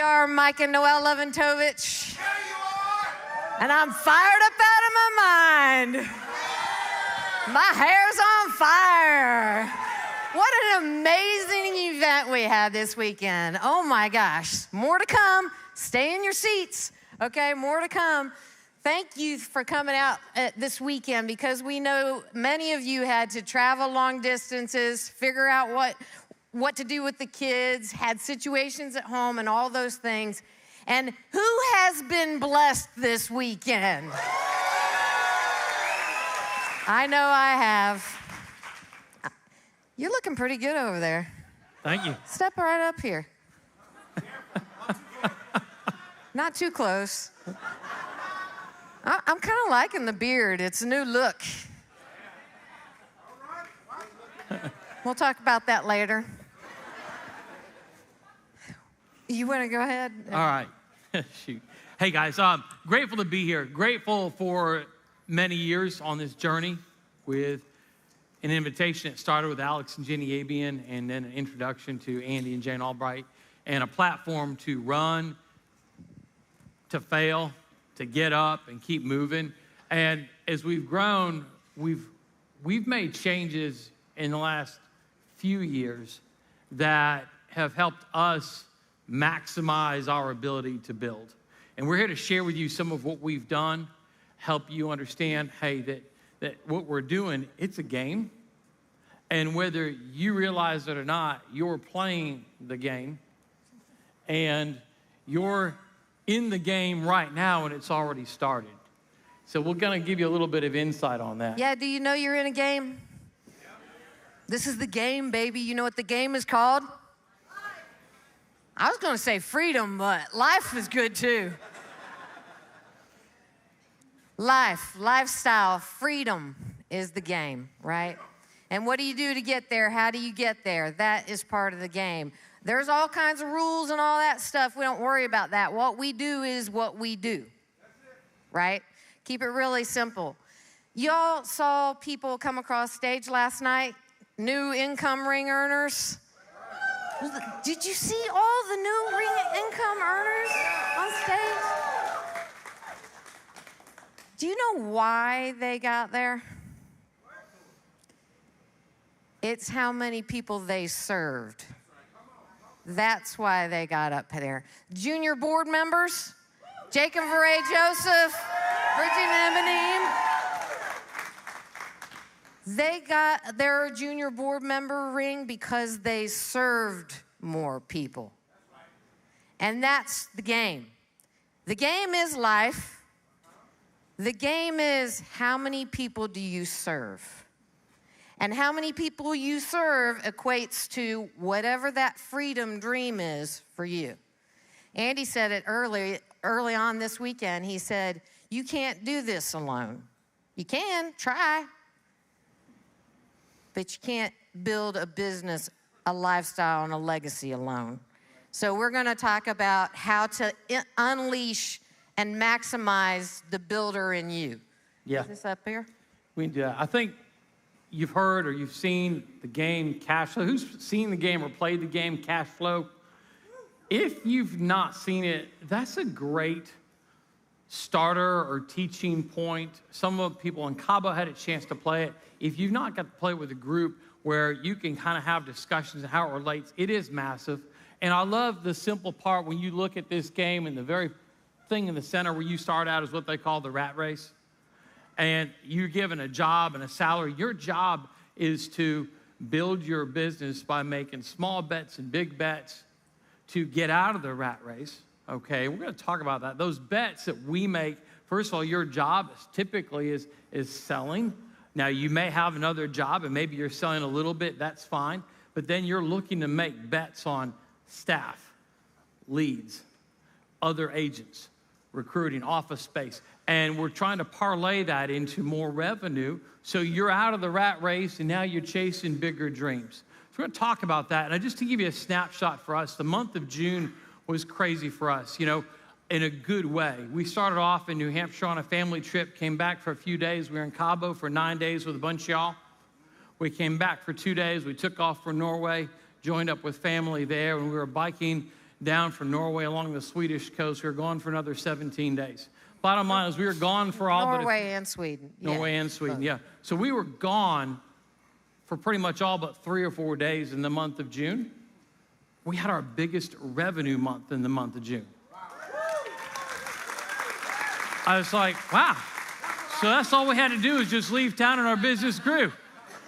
are Mike and Noelle Lewantowicz. There you are. And I'm fired up out of my mind. My hair's on fire. What an amazing event we had this weekend. Oh my gosh. More to come. Stay in your seats. Okay, more to come. Thank you for coming out this weekend, because we know many of you had to travel long distances, figure out what to do with the kids, had situations at home and all those things. And who has been blessed this weekend? I know I have. You're looking pretty good over there. Thank you. Step right up here. Not too close. I'm kind of liking the beard. It's a new look. We'll talk about that later. You want to go ahead? All right. Shoot. Hey, guys, grateful to be here. Grateful for many years on this journey with an invitation that started with Alex and Jenny Abian, and then an introduction to Andy and Jane Albright, and a platform to run, to fail, to get up and keep moving. And as we've grown, we've made changes in the last few years that have helped us maximize our ability to build. And we're here to share with you some of what we've done, help you understand, hey, that what we're doing, it's a game. And whether you realize it or not, you're playing the game. And you're in the game right now, and it's already started. So we're gonna give you a little bit of insight on that. Yeah, do you know you're in a game? This is the game, baby. You know what the game is called? I was gonna say freedom, but life is good too. Life, lifestyle, freedom is the game, right? And what do you do to get there? How do you get there? That is part of the game. There's all kinds of rules and all that stuff. We don't worry about that. What we do is what we do, right? Keep it really simple. Y'all saw people come across stage last night, new income ring earners. Did you see all the new income earners on stage? Do you know why they got there? It's how many people they served. That's why they got up there. Junior board members, Jacob Veray Joseph, Bridget Eminim. They got their junior board member ring because they served more people. And that's the game. The game is life. The game is how many people do you serve? And how many people you serve equates to whatever that freedom dream is for you. Andy said it early on this weekend. He said, you can't do this alone. You can, try. But you can't build a business, a lifestyle, and a legacy alone. So we're gonna talk about how to unleash and maximize the builder in you. Yeah. Is this up here? We can do that. I think you've heard or you've seen the game Cashflow. Who's seen the game or played the game Cashflow? If you've not seen it, that's a great starter or teaching point. Some of the people in Cabo had a chance to play it. If you've not got to play with a group where you can kind of have discussions on how it relates, it is massive. And I love the simple part when you look at this game, and the very thing in the center where you start out is what they call the rat race. And you're given a job and a salary. Your job is to build your business by making small bets and big bets to get out of the rat race, okay? We're gonna talk about that. Those bets that we make, first of all, your job typically is selling. Now, you may have another job and maybe you're selling a little bit, that's fine. But then you're looking to make bets on staff, leads, other agents, recruiting, office space. And we're trying to parlay that into more revenue. So you're out of the rat race and now you're chasing bigger dreams. So we're gonna talk about that. And just to give you a snapshot for us, the month of June was crazy for us, you know, in a good way. We started off in New Hampshire on a family trip, came back for a few days. We were in Cabo for 9 days with a bunch of y'all. We came back for 2 days. We took off for Norway, joined up with family there, and we were biking down from Norway along the Swedish coast. We were gone for another 17 days. Bottom line is we were gone for all Norway and Sweden. Norway and Sweden, yeah. So we were gone for pretty much all but 3 or 4 days in the month of June. We had our biggest revenue month in the month of June. I was like, wow. So that's all we had to do is just leave town and our business grew.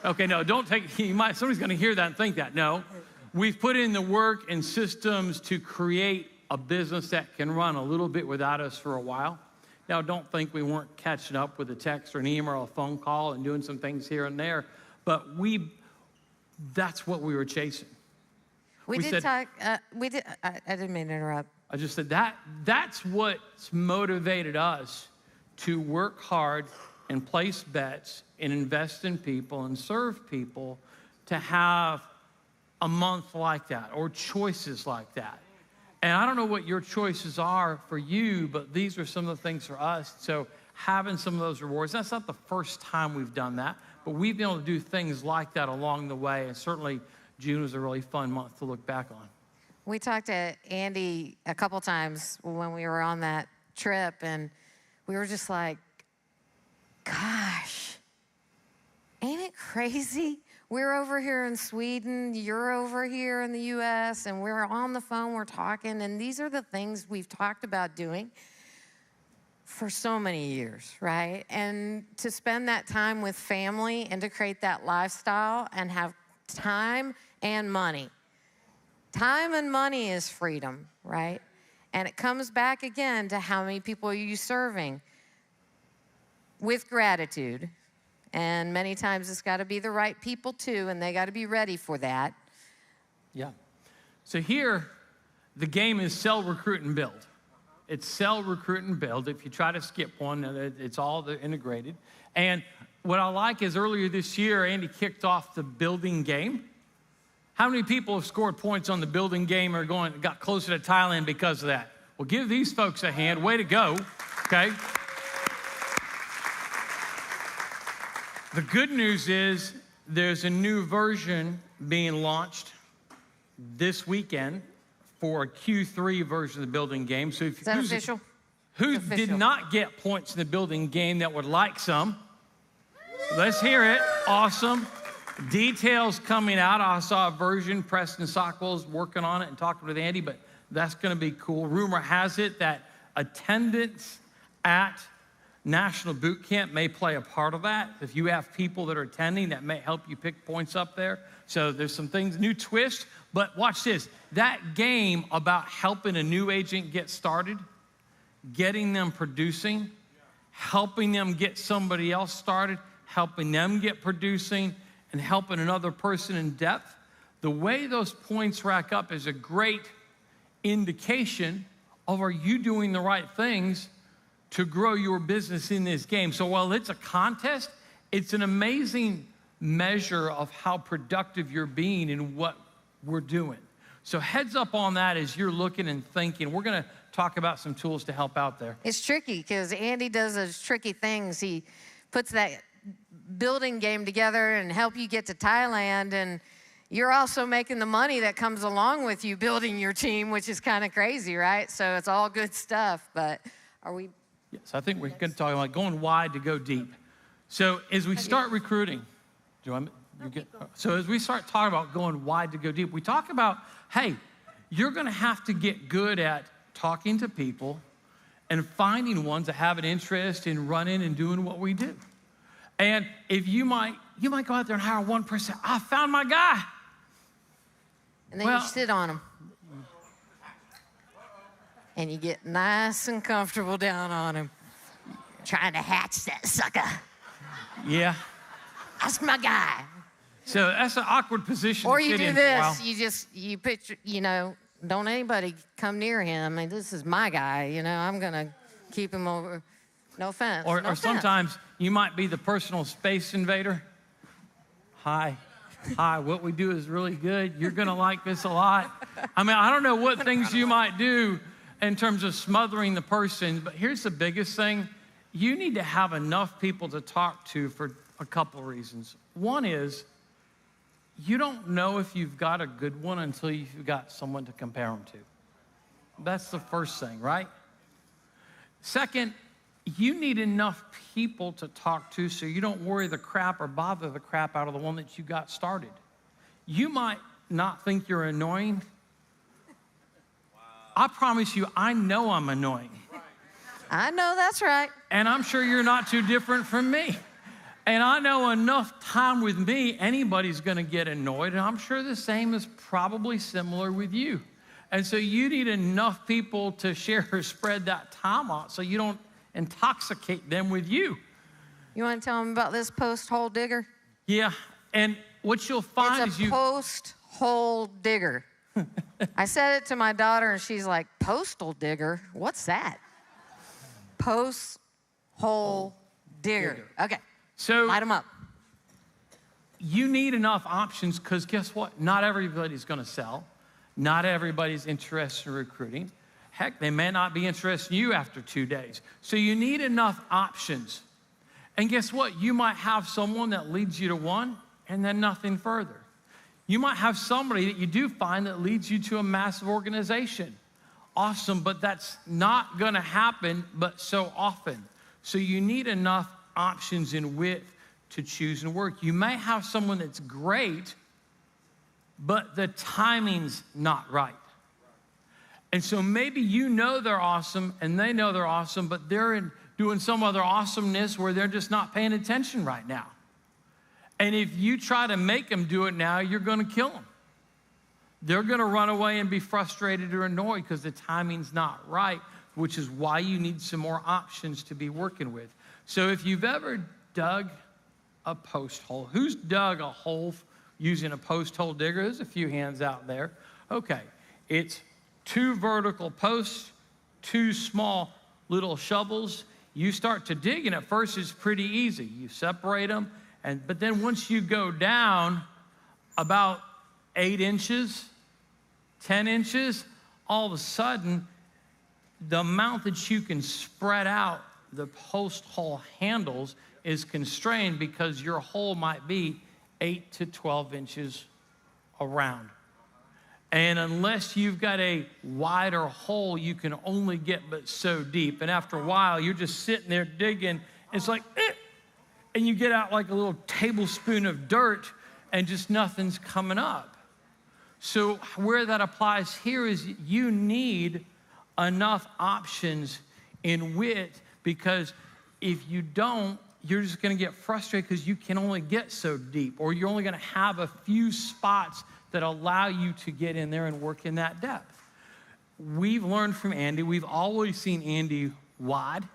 Okay, no, don't take, somebody's gonna hear that and think that. No, we've put in the work and systems to create a business that can run a little bit without us for a while. Now, don't think we weren't catching up with a text or an email or a phone call and doing some things here and there, but that's what we were chasing. I didn't mean to interrupt. I just said that's what's motivated us to work hard and place bets and invest in people and serve people to have a month like that or choices like that. And I don't know what your choices are for you, but these are some of the things for us. So having some of those rewards, that's not the first time we've done that, but we've been able to do things like that along the way. And certainly June was a really fun month to look back on. We talked to Andy a couple times when we were on that trip, and we were just like, gosh, ain't it crazy? We're over here in Sweden, you're over here in the US, and we're on the phone, we're talking, and these are the things we've talked about doing for so many years, right? And to spend that time with family and to create that lifestyle and have time and money. Time and money is freedom, right? And it comes back again to how many people are you serving with gratitude. And many times it's got to be the right people too, and they got to be ready for that. Yeah. So here, the game is sell, recruit, and build. It's sell, recruit, and build. If you try to skip one, it's all integrated. And what I like is earlier this year, Andy kicked off the building game. How many people have scored points on the building game or got closer to Thailand because of that? Well, give these folks a hand. Way to go, okay? The good news is there's a new version being launched this weekend for a Q3 version of the building game. So if is that official? Who did not get points in the building game that would like some? Let's hear it. Awesome. Details coming out. I saw a version. Preston Sockwell's working on it and talking with Andy, but that's going to be cool. Rumor has it that attendance at National Boot Camp may play a part of that. If you have people that are attending, that may help you pick points up there. So there's some things, new twist. But watch this. That game about helping a new agent get started, getting them producing, helping them get somebody else started, helping them get producing, and helping another person in depth, the way those points rack up is a great indication of are you doing the right things to grow your business in this game. So while it's a contest, it's an amazing measure of how productive you're being in what we're doing. So heads up on that as you're looking and thinking. We're gonna talk about some tools to help out there. It's tricky because Andy does those tricky things. He puts that building game together and help you get to Thailand, and you're also making the money that comes along with you building your team, which is kind of crazy, right? So it's all good stuff, but are we? Yes, I think we're going to talk about going wide to go deep. So as we start recruiting, so as we start talking about going wide to go deep, we talk about, hey, you're going to have to get good at talking to people and finding ones that have an interest in running and doing what we do. And if you might go out there and hire one person. I found my guy. And then you sit on him. And you get nice and comfortable down on him, trying to hatch that sucker. Yeah. That's my guy. So that's an awkward position. Or to you sit do in this, you picture, don't anybody come near him. I mean, this is my guy, I'm gonna keep him over. No offense. Or sometimes you might be the personal space invader. Hi, what we do is really good. You're gonna like this a lot. I mean, I don't know what things you might do in terms of smothering the person, but here's the biggest thing. You need to have enough people to talk to for a couple of reasons. One is, you don't know if you've got a good one until you've got someone to compare them to. That's the first thing, right? Second, you need enough people to talk to so you don't worry the crap or bother the crap out of the one that you got started. You might not think you're annoying. I promise you, I know I'm annoying. I know that's right. And I'm sure you're not too different from me. And I know enough time with me, anybody's gonna get annoyed, and I'm sure the same is probably similar with you. And so you need enough people to share or spread that time out so you don't intoxicate them with you. You want to tell them about this post-hole digger? Yeah, and what you'll find It's is a you... post-hole digger. I said it to my daughter, and she's like, postal digger? What's that? Post-hole digger. Okay, So light them up. you need enough options because guess what? Not everybody's gonna sell. Not everybody's interested in recruiting. Heck, they may not be interested in you after 2 days. So you need enough options. And guess what? You might have someone that leads you to one and then nothing further. You might have somebody that you do find that leads you to a massive organization. Awesome, but that's not gonna happen but so often. So you need enough options in width to choose and work. You may have someone that's great, but the timing's not right. And so maybe you know they're awesome and they know they're awesome, but they're doing some other awesomeness where they're just not paying attention right now. And if you try to make them do it now, you're gonna kill them. They're gonna run away and be frustrated or annoyed because the timing's not right, which is why you need some more options to be working with. So if you've ever dug a post hole, who's dug a hole using a post hole digger? There's a few hands out there. Okay, it's 2 vertical posts, 2 small little shovels. You start to dig, and at first it's pretty easy. You separate them, but then once you go down about 8 inches, 10 inches, all of a sudden, the amount that you can spread out the post hole handles is constrained because your hole might be 8 to 12 inches around. And unless you've got a wider hole, you can only get but so deep. And after a while, you're just sitting there digging. It's like, and you get out like a little tablespoon of dirt and just nothing's coming up. So where that applies here is you need enough options in width, because if you don't, you're just gonna get frustrated because you can only get so deep, or you're only gonna have a few spots that allow you to get in there and work in that depth. We've learned from Andy, we've always seen Andy wide,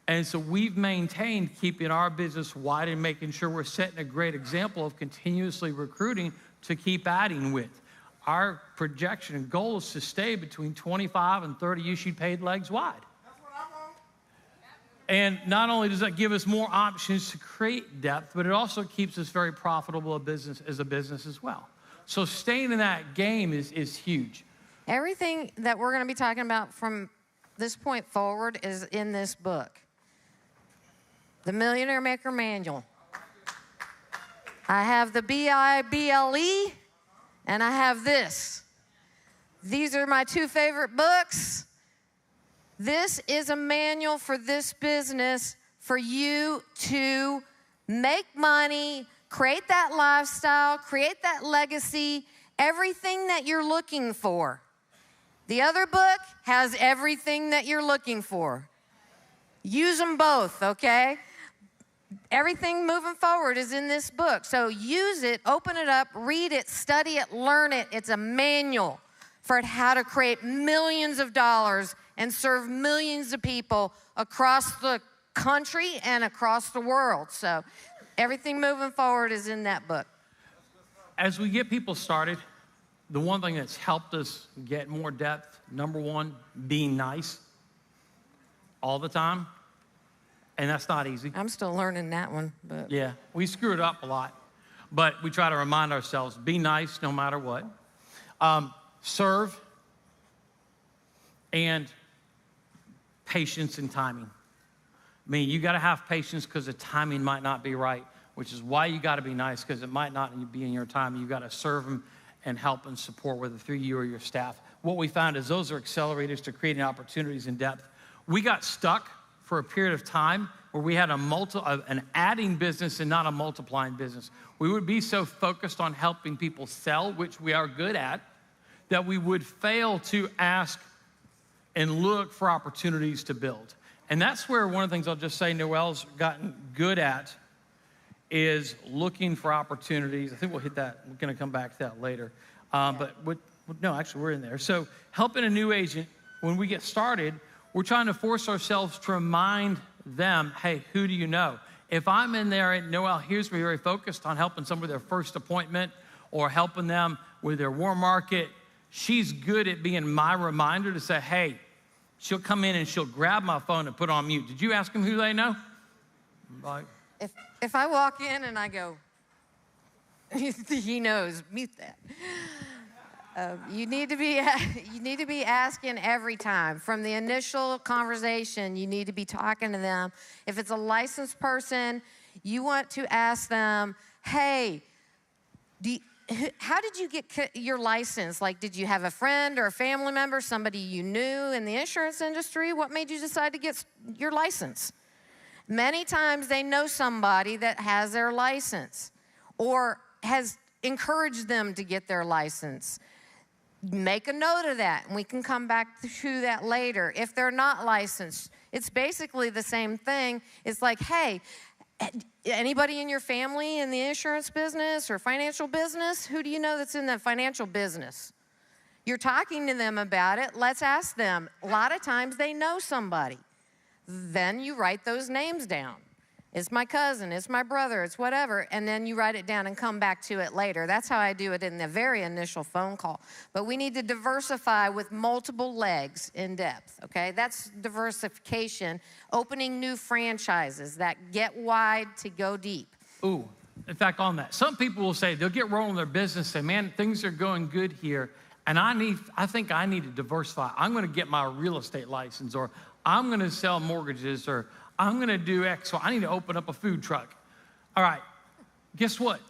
and so we've maintained keeping our business wide and making sure we're setting a great example of continuously recruiting to keep adding width. Our projection and goal is to stay between 25 and 30 issued paid legs wide. That's what I want. And not only does that give us more options to create depth, but it also keeps us very profitable as a business as well. So staying in that game is huge. Everything that we're going to be talking about from this point forward is in this book, the Millionaire Maker Manual. I have the BIBLE, and I have this. These are my 2 favorite books. This is a manual for this business for you to make money, create that lifestyle, create that legacy, everything that you're looking for. The other book has everything that you're looking for. Use them both, okay? Everything moving forward is in this book. So use it, open it up, read it, study it, learn it. It's a manual for how to create millions of dollars and serve millions of people across the country and across the world. So everything moving forward is in that book. As we get people started, the one thing that's helped us get more depth, number one, being nice all the time. And that's not easy. I'm still learning that one. But Yeah, we screw it up a lot. But we try to remind ourselves, be nice no matter what. Serve, and patience and timing. I mean, you gotta have patience because the timing might not be right, which is why you gotta be nice, because it might not be in your time. You gotta serve them and help and support, whether through you or your staff. What we found is those are accelerators to creating opportunities in depth. We got stuck for a period of time where we had an adding business and not a multiplying business. We would be so focused on helping people sell, which we are good at, that we would fail to ask and look for opportunities to build. And that's where one of the things I'll just say Noelle's gotten good at is looking for opportunities. I think we'll hit that. We're going to come back to that later. No, actually, we're in there. So helping a new agent, when we get started, we're trying to force ourselves to remind them, hey, who do you know? If I'm in there and Noelle here's me very focused on helping someone with their first appointment or helping them with their warm market, she's good at being my reminder to say, hey, she'll come in and she'll grab my phone and put on mute. Did you ask them who they know? Like, if I walk in and I go, he knows, mute that. You need to be asking every time. From the initial conversation, you need to be talking to them. If it's a licensed person, you want to ask them, hey, how did you get your license? Like, did you have a friend or a family member, somebody you knew in the insurance industry? What made you decide to get your license? Many times they know somebody that has their license or has encouraged them to get their license. Make a note of that, and we can come back to that later. If they're not licensed, it's basically the same thing. It's like, hey, anybody in your family in the insurance business or financial business? Who do you know that's in the financial business? You're talking to them about it. Let's ask them. A lot of times they know somebody. Then you write those names down. It's my cousin, it's my brother, it's whatever, and then you write it down and come back to it later. That's how I do it in the very initial phone call. But we need to diversify with multiple legs in depth, okay? That's diversification, opening new franchises that get wide to go deep. Ooh, in fact, on that, some people will say, they'll get rolling their business, say, man, things are going good here, and I think I need to diversify. I'm gonna get my real estate license, or I'm gonna sell mortgages, or I'm gonna do X, so I need to open up a food truck. All right, guess what?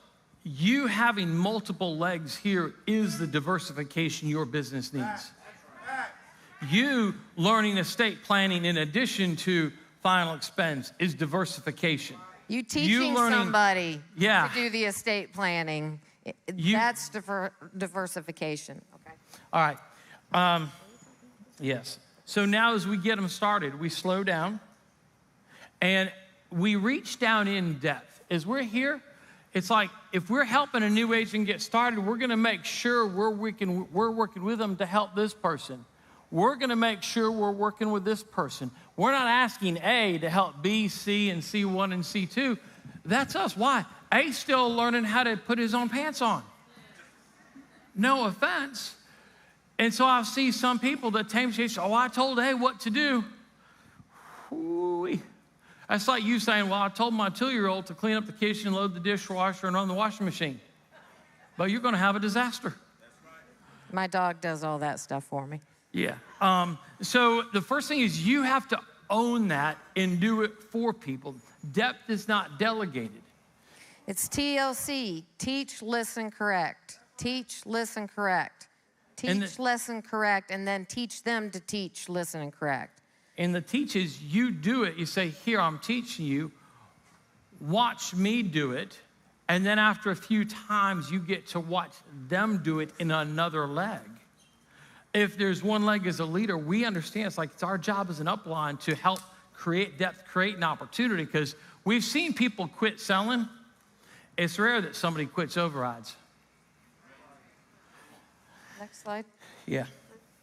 You having multiple legs here is the diversification your business needs. You learning estate planning in addition to final expense is diversification. You teaching somebody to do the estate planning, that's diversification, okay? All right, yes. So now as we get them started, we slow down. And we reach down in depth. As we're here, it's like if we're helping a new agent get started, we're gonna make sure we're working with them to help this person. We're gonna make sure we're working with this person. We're not asking A to help B, C, and C1 and C2. That's us. Why? A's still learning how to put his own pants on. No offense. And so I see some people that say, oh, I told A what to do. Ooh-wee. That's like you saying, well, I told my 2-year-old to clean up the kitchen, load the dishwasher, and run the washing machine. But you're going to have a disaster. My dog does all that stuff for me. Yeah. So the first thing is you have to own that and do it for people. Depth is not delegated. It's TLC, teach, listen, correct. Teach, listen, correct. Teach, listen, correct, and then teach them to teach, listen, and correct. And the teach is you do it. You say, here, I'm teaching you. Watch me do it. And then after a few times, you get to watch them do it in another leg. If there's one leg as a leader, we understand it's our job as an upline to help create depth, create an opportunity, because we've seen people quit selling. It's rare that somebody quits overrides. Next slide. Yeah.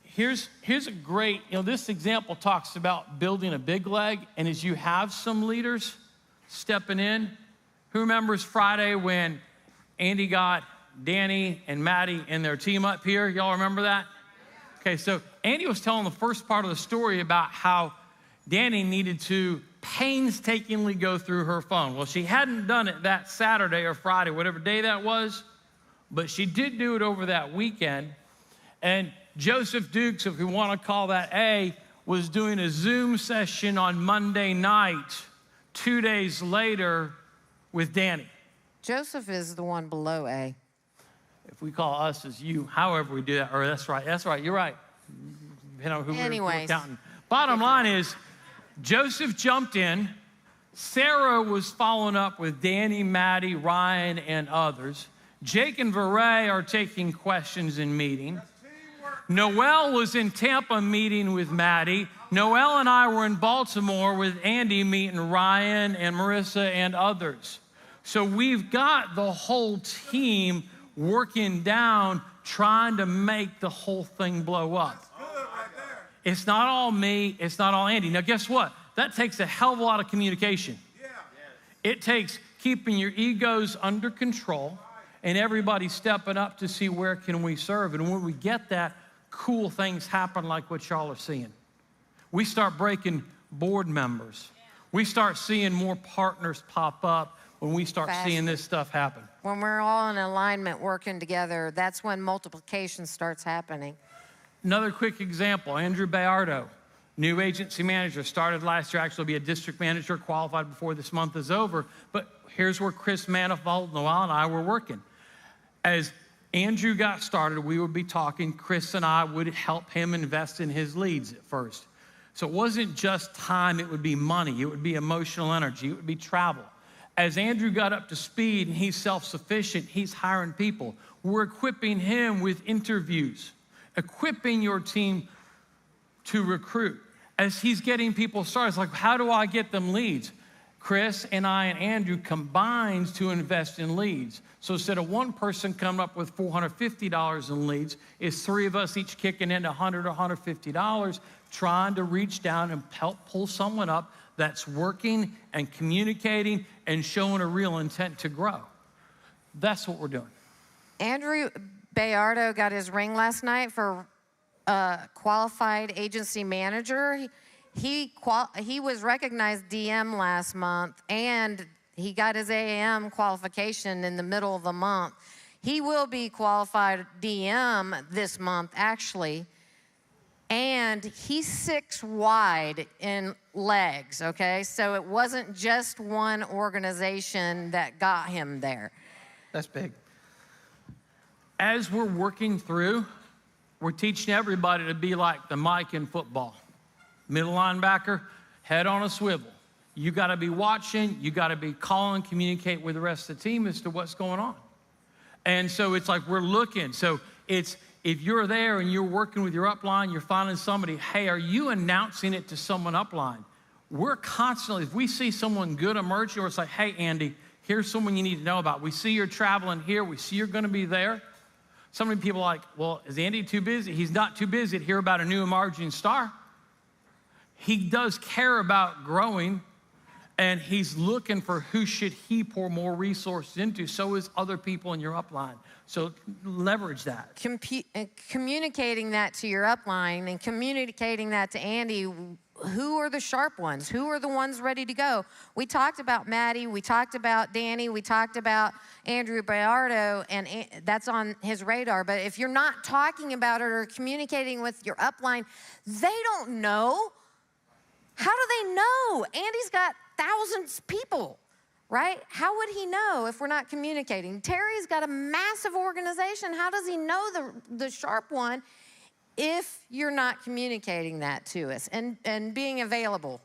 Here's a great, this example talks about building a big leg, and as you have some leaders stepping in, who remembers Friday when Andy got Danny and Maddie and their team up here? Y'all remember that? Okay, so Andy was telling the first part of the story about how Danny needed to painstakingly go through her phone. Well, she hadn't done it that Saturday or Friday, whatever day that was, but she did do it over that weekend. And Joseph Dukes, if we want to call that A, was doing a Zoom session on Monday night, 2 days later, with Danny. Joseph is the one below A. If we call us as you, however we do that, or that's right, you're right. You know, who we're counting. Bottom line is, Joseph jumped in. Sarah was following up with Danny, Maddie, Ryan, and others. Jake and Varay are taking questions and meeting. Noelle was in Tampa meeting with Maddie. Noelle and I were in Baltimore with Andy meeting Ryan and Marissa and others. So we've got the whole team working down, trying to make the whole thing blow up. It's not all me, it's not all Andy. Now guess what? That takes a hell of a lot of communication. It takes keeping your egos under control and everybody stepping up to see where can we serve. And when we get that, cool things happen like what y'all are seeing. We start breaking board members. We start seeing more partners pop up when we start seeing this stuff happen. When we're all in alignment working together, that's when multiplication starts happening. Another quick example, Andrew Bayardo, new agency manager, started last year, actually be a district manager, qualified before this month is over. But here's where Chris Manifold, Noelle, and I were working. As Andrew got started, we would be talking. Chris and I would help him invest in his leads at first. So it wasn't just time, it would be money, it would be emotional energy, it would be travel. As Andrew got up to speed and he's self-sufficient, he's hiring people. We're equipping him with interviews, equipping your team to recruit. As he's getting people started, it's like, how do I get them leads? Chris and I and Andrew combined to invest in leads. So instead of one person coming up with $450 in leads, it's three of us each kicking in $100 or $150, trying to reach down and help pull someone up that's working and communicating and showing a real intent to grow. That's what we're doing. Andrew Bayardo got his ring last night for qualified agency manager. He was recognized DM last month, and he got his AAM qualification in the middle of the month. He will be qualified DM this month, actually. And he's 6 wide in legs, okay? So it wasn't just one organization that got him there. That's big. As we're working through, we're teaching everybody to be like the Mike in football. Middle linebacker, head on a swivel. You got to be watching. You got to be calling, communicate with the rest of the team as to what's going on. And so it's like we're looking. So it's, if you're there and you're working with your upline, you're finding somebody, hey, are you announcing it to someone upline? We're constantly, if we see someone good emerging, or it's like, hey, Andy, here's someone you need to know about. We see you're traveling here. We see you're going to be there. So many people are like, well, is Andy too busy? He's not too busy to hear about a new emerging star. He does care about growing, and he's looking for who should he pour more resources into. So is other people in your upline. So leverage that. Communicating that to your upline and communicating that to Andy. Who are the sharp ones? Who are the ones ready to go? We talked about Maddie. We talked about Danny. We talked about Andrew Bayardo, and that's on his radar. But if you're not talking about it or communicating with your upline, they don't know. How do they know? Andy's got thousands of people, right? How would he know if we're not communicating? Terry's got a massive organization. How does he know the sharp one if you're not communicating that to us and being available,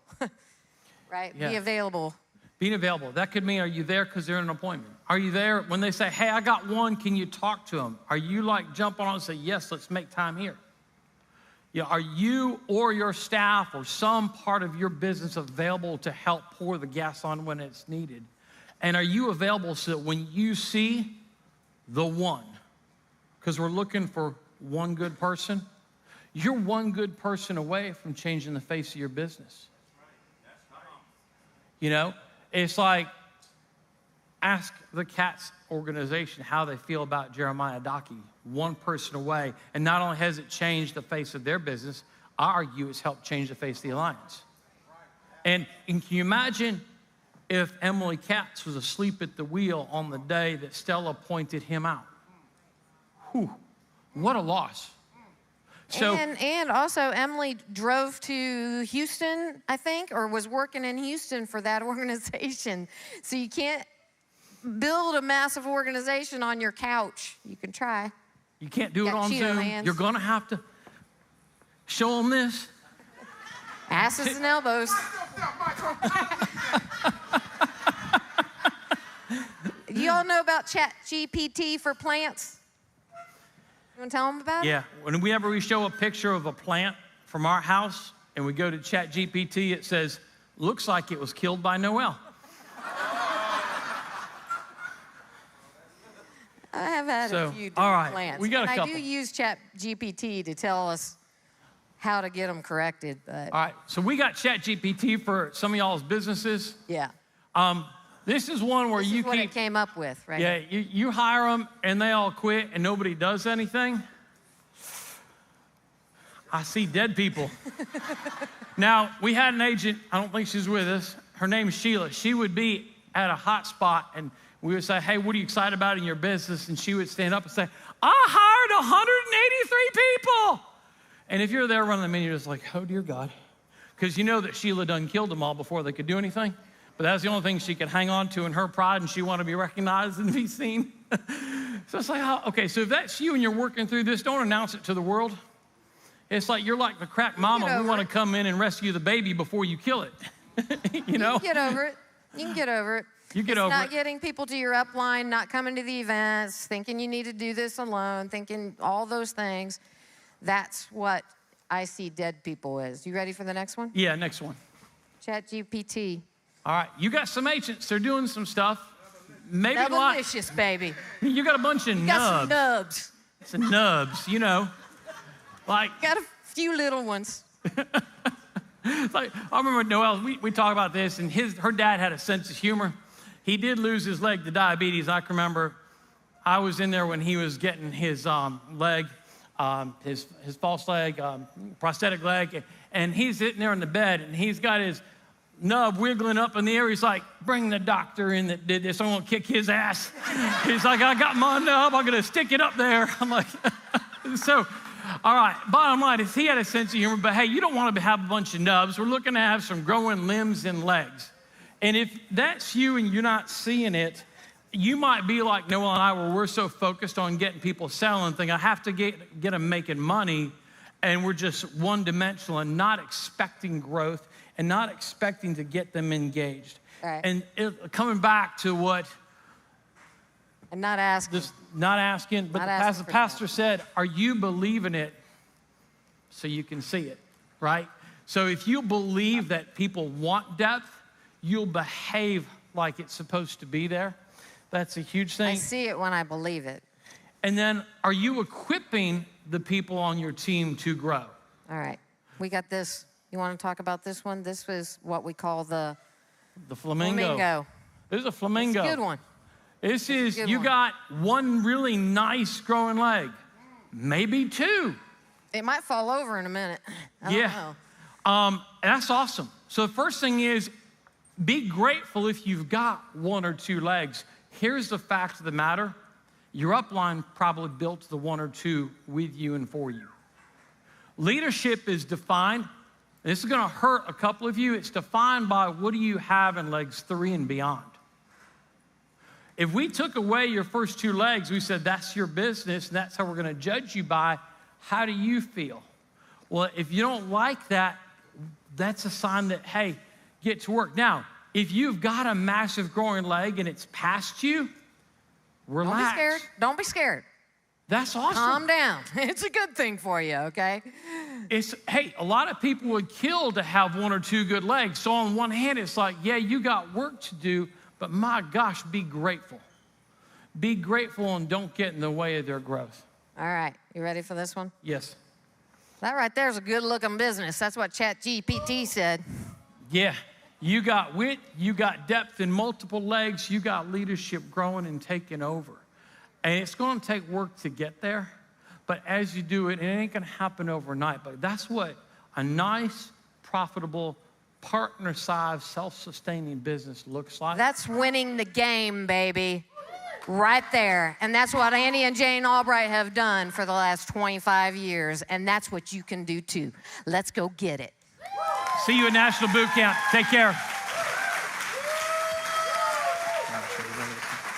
right? Yeah. Be available. Being available. That could mean, are you there because they're in an appointment? Are you there when they say, hey, I got one, can you talk to them? Are you like jumping on and say, yes, let's make time here? Yeah, are you or your staff or some part of your business available to help pour the gas on when it's needed? And are you available so that when you see the one, because we're looking for one good person, you're one good person away from changing the face of your business. You know, it's like, ask the CATS organization how they feel about Jeremiah Dockey, one person away. And not only has it changed the face of their business, I argue it's helped change the face of the alliance. And can you imagine if Emily Katz was asleep at the wheel on the day that Stella pointed him out? Whew, what a loss. So, and also Emily drove to Houston, I think, or was working in Houston for that organization. So you can't build a massive organization on your couch. You can try. You can't do it Got on Cheeto Zoom. hands. You're going to have to show them this. Asses and elbows. Do you all know about ChatGPT for plants? You want to tell them about it? Yeah. Whenever we show a picture of a plant from our house and we go to ChatGPT, it says, looks like it was killed by Noelle. I have had a few different all right, plants. we got a and couple. I do use ChatGPT to tell us how to get them corrected. But All right, so we got ChatGPT for some of y'all's businesses. yeah, This is one where this you is what keep, it came up with, right? yeah, you hire them and they all quit and nobody does anything. I see dead people. Now, we had an agent, I don't think she's with us. Her name is Sheila. She would be at a hot spot and we would say, hey, what are you excited about in your business? And she would stand up and say, I hired 183 people. And if you're there running the menu, you're just like, oh, dear God. Because you know that Sheila done killed them all before they could do anything. But that's the only thing she could hang on to in her pride, and she wanted to be recognized and be seen. So it's like, oh, okay, so if that's you and you're working through this, don't announce it to the world. It's like you're like the crack mama. We want to come in and rescue the baby before you kill it. You know? You can get over it. You can get over it. You get over Not it. getting people to your upline, not coming to the events, thinking you need to do this alone, thinking all those things. That's what I see dead people as. You ready for the next one? Yeah, next one. ChatGPT. All right, you got some agents. They're doing some stuff. Maybe a lot. Double-licious, baby. You got a bunch of Got some nubs. nubs. Some nubs, you know. Like, Got a few little ones. like I remember Noelle, we talk about this, and her dad had a sense of humor. He did lose his leg to diabetes. I can remember I was in there when he was getting his leg, his false leg, prosthetic leg, and he's sitting there in the bed, and he's got his nub wiggling up in the air. He's like, bring the doctor in that did this. I'm going to kick his ass. He's like, I got my nub. I'm going to stick it up there. I'm like, so, all right, bottom line is he had a sense of humor, but hey, you don't want to have a bunch of nubs. We're looking to have some growing limbs and legs. And if that's you and you're not seeing it, you might be like Noelle and I, where we're so focused on getting people selling, think I have to get them making money, and we're just one-dimensional and not expecting growth and not expecting to get them engaged. Right. And coming back to what And not asking. not asking, but Not as asking the for pastor said, are you believing it so you can see it, right? So if you believe that people want depth, you'll behave like it's supposed to be there. That's a huge thing. I see it when I believe it. And then, are you equipping the people on your team to grow? All right. We got this. You want to talk about this one? This was what we call the Flamingo. This is a flamingo. It's a good one. This is, good you one. got one really nice growing leg, maybe two. It might fall over in a minute. I don't know. And that's awesome. So the first thing is, be grateful if you've got one or two legs. Here's the fact of the matter. Your upline probably built the one or two with you and for you. Leadership is defined, and this is going to hurt a couple of you, it's defined by what do you have in legs 3 and beyond. If we took away your first 2 legs, we said that's your business and that's how we're going to judge you by, how do you feel? Well, if you don't like that, that's a sign that, hey, get to work. Now, if you've got a massive growing leg and it's past you, relax. Don't be scared. Don't be scared. That's awesome. Calm down. It's a good thing for you, okay? Hey, a lot of people would kill to have 1 or 2 good legs. So on one hand, it's like, yeah, you got work to do, but my gosh, be grateful. Be grateful and don't get in the way of their growth. All right. You ready for this one? Yes. That right there is a good-looking business. That's what ChatGPT said. Yeah. You got width, you got depth in multiple legs, you got leadership growing and taking over. And it's going to take work to get there, but as you do it, it ain't going to happen overnight. But that's what a nice, profitable, partner-sized, self-sustaining business looks like. That's winning the game, baby. Right there. And that's what Andy and Jane Albright have done for the last 25 years. And that's what you can do too. Let's go get it. See you at National Boot Camp. Take care. There you go.